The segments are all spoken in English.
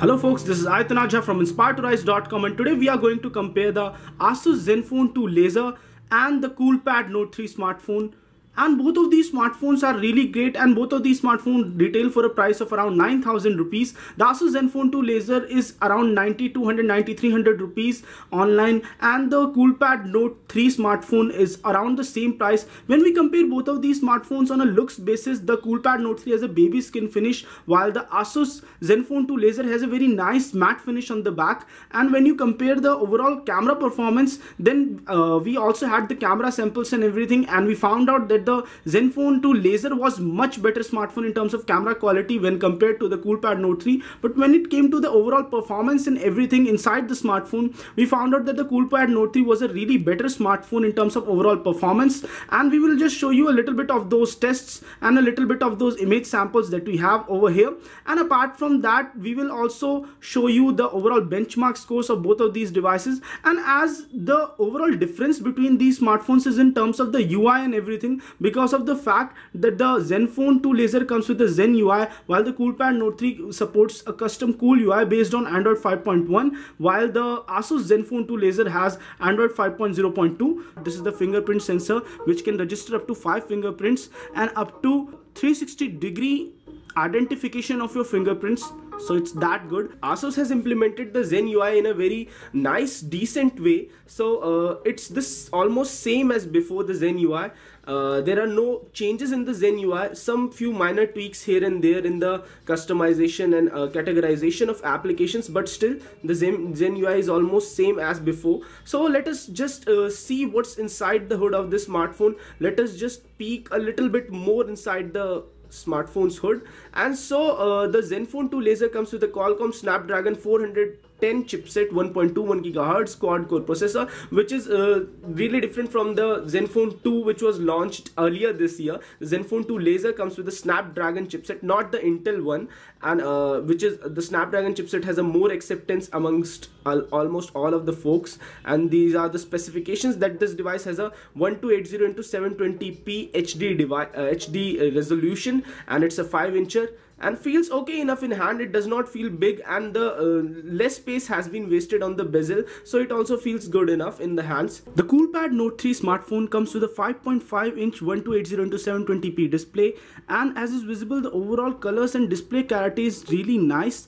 Hello folks, this is Aitanaja from inspiredtorise.com, and today we are going to compare the ASUS Zenfone 2 Laser and the Coolpad Note 3 smartphone. And both of these smartphones are really great, and both of these smartphones retail for a price of around 9,000 rupees. The ASUS Zenfone 2 Laser is around 9,200, 9,300 rupees online, and the Coolpad Note 3 smartphone is around the same price. When we compare both of these smartphones on a looks basis, the Coolpad Note 3 has a baby skin finish, while the ASUS Zenfone 2 Laser has a very nice matte finish on the back. And when you compare the overall camera performance, then we also had the camera samples and everything, and we found out that the Zenfone 2 Laser was much better smartphone in terms of camera quality when compared to the Coolpad Note 3. But when it came to the overall performance and everything inside the smartphone, we found out that the Coolpad Note 3 was a really better smartphone in terms of overall performance. And we will just show you a little bit of those tests and a little bit of those image samples that we have over here. And apart from that, we will also show you the overall benchmark scores of both of these devices. And as the overall difference between these smartphones is in terms of the UI and everything, because of the fact that the Zenfone 2 Laser comes with the Zen UI, while the Coolpad Note 3 supports a custom Cool UI based on Android 5.1, while the ASUS Zenfone 2 Laser has Android 5.0.2. This is the fingerprint sensor, which can register up to 5 fingerprints and up to 360-degree identification of your fingerprints. So it's that good. ASUS has implemented the Zen UI in a very nice, decent way. So it's this almost same as before the Zen UI. There are no changes in the Zen UI, some few minor tweaks here and there in the customization and categorization of applications, but still the Zen UI is almost same as before. So let us just see what's inside the hood of this smartphone. Let us just peek a little bit more inside the smartphone's hood. And so the Zenfone 2 Laser comes with a Qualcomm Snapdragon 410 chipset, 1.21 GHz quad core processor, which is really different from the Zenfone 2 which was launched earlier this year. The Zenfone 2 Laser comes with a Snapdragon chipset, not the Intel one, and which is the Snapdragon chipset has a more acceptance amongst almost all of the folks. And these are the specifications: that this device has a 1280x720p HD resolution, and it's a 5-incher and feels okay enough in hand. It does not feel big, and the less space has been wasted on the bezel, so it also feels good enough in the hands. The Coolpad Note 3 smartphone comes with a 5.5-inch 1280x720p display, and as is visible, the overall colors and display clarity is really nice.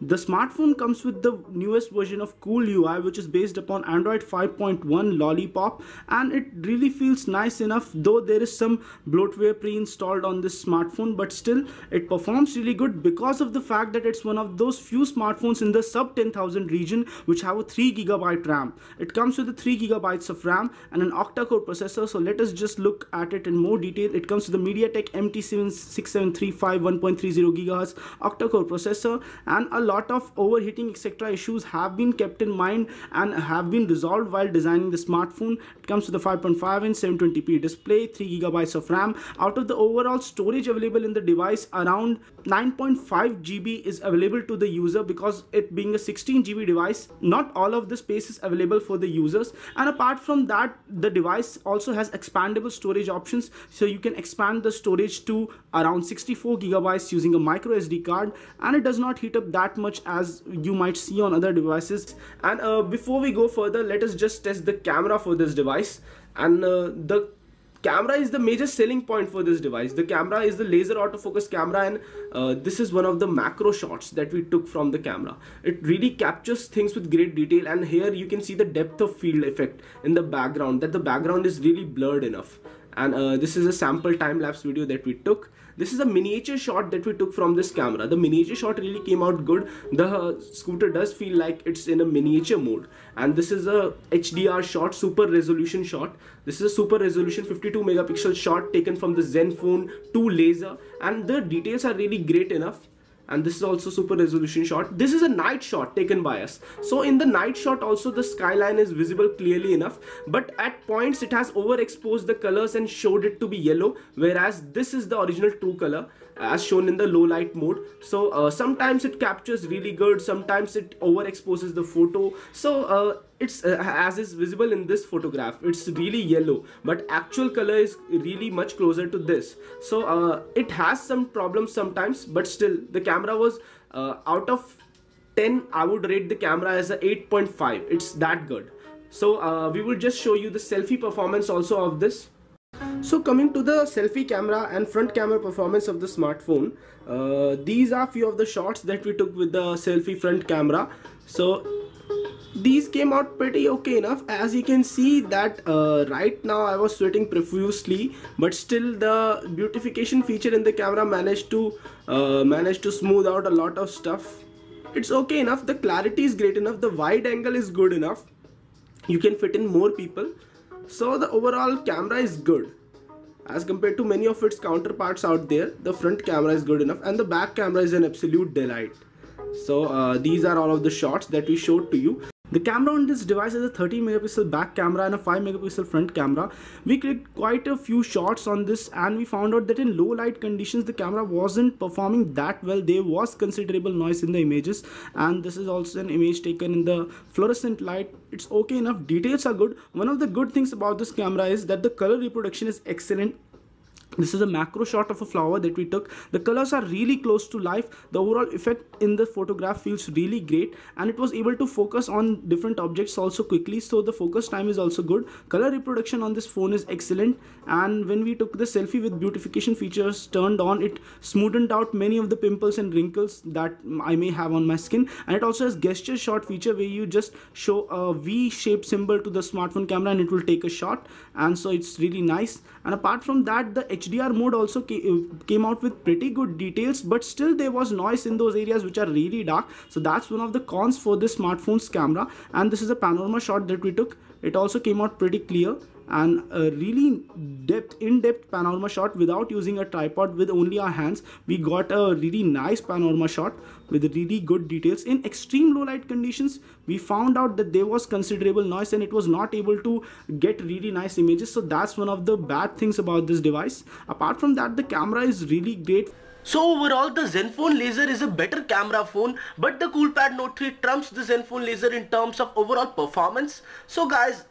The smartphone comes with the newest version of Cool UI, which is based upon Android 5.1 Lollipop, and it really feels nice enough, though there is some bloatware pre-installed on this smartphone, but still it performs really good because of the fact that it's one of those few smartphones in the sub 10,000 region which have a 3GB RAM. It comes with a 3GB of RAM and an octa-core processor. So let us just look at it in more detail. It comes with the MediaTek MT6735 1.30 GHz octa-core processor, and a lot of overheating etc. issues have been kept in mind and have been resolved while designing the smartphone. It comes with a 5.5-inch 720p display, 3GB of RAM. Out of the overall storage available in the device, around 9.5 GB is available to the user, because it being a 16 GB device, not all of the space is available for the users. And apart from that, the device also has expandable storage options, so you can expand the storage to around 64 GB using a micro SD card, and it does not heat up that much as you might see on other devices. And before we go further, let us just test the camera for this device. And the camera is the major selling point for this device. The camera is the laser autofocus camera, and this is one of the macro shots that we took from the camera. It really captures things with great detail, and here you can see the depth of field effect in the background, that the background is really blurred enough. And this is a sample time-lapse video that we took. This is a miniature shot that we took from this camera. The miniature shot really came out good. The scooter does feel like it's in a miniature mode. And this is a HDR shot, super resolution shot. This is a super resolution 52 megapixel shot taken from the Zenfone 2 Laser, and the details are really great enough. And this is also super resolution shot. This is a night shot taken by us. So in the night shot also, the skyline is visible clearly enough, but at points it has overexposed the colors and showed it to be yellow, whereas this is the original true color as shown in the low light mode. So sometimes it captures really good, sometimes it overexposes the photo. So it's as is visible in this photograph, it's really yellow, but actual color is really much closer to this. So it has some problems sometimes, but still the camera was out of 10, I would rate the camera as a 8.5. It's that good. So we will just show you the selfie performance also of this. So coming to the selfie camera and front camera performance of the smartphone, these are few of the shots that we took with the selfie front camera. So these came out pretty okay enough. As you can see that right now I was sweating profusely, but still the beautification feature in the camera managed to smooth out a lot of stuff. It's okay enough. The clarity is great enough. The wide angle is good enough. You can fit in more people. So the overall camera is good. As compared to many of its counterparts out there, the front camera is good enough, and the back camera is an absolute delight. So these are all of the shots that we showed to you. The camera on this device is a 13 megapixel back camera and a 5 megapixel front camera. We clicked quite a few shots on this, and we found out that in low light conditions the camera wasn't performing that well. There was considerable noise in the images, and this is also an image taken in the fluorescent light. It's okay enough. Details are good. One of the good things about this camera is that the color reproduction is excellent. This is a macro shot of a flower that we took. The colors are really close to life. The overall effect in the photograph feels really great, and it was able to focus on different objects also quickly, so the focus time is also good. Color reproduction on this phone is excellent, and when we took the selfie with beautification features turned on, it smoothened out many of the pimples and wrinkles that I may have on my skin. And it also has gesture shot feature where you just show a V-shaped symbol to the smartphone camera and it will take a shot, and so it's really nice. And apart from that, the HDR mode also came out with pretty good details, but still there was noise in those areas which are really dark. So that's one of the cons for this smartphone's camera. And this is a panorama shot that we took. It also came out pretty clear, and a really in-depth panorama shot without using a tripod, with only our hands. We got a really nice panorama shot with really good details. In extreme low light conditions, we found out that there was considerable noise and it was not able to get really nice images. So that's one of the bad things about this device. Apart from that, the camera is really great. So overall, the Zenfone Laser is a better camera phone, but the Coolpad Note 3 trumps the Zenfone Laser in terms of overall performance. So guys,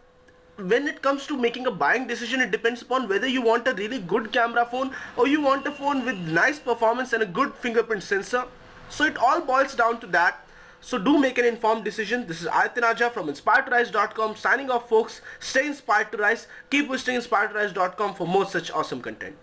when it comes to making a buying decision, it depends upon whether you want a really good camera phone or you want a phone with nice performance and a good fingerprint sensor. So it all boils down to that. So do make an informed decision. This is Aditya from inspiredtorise.com signing off, folks. Stay inspired to rise. Keep visiting inspiredtorise.com for more such awesome content.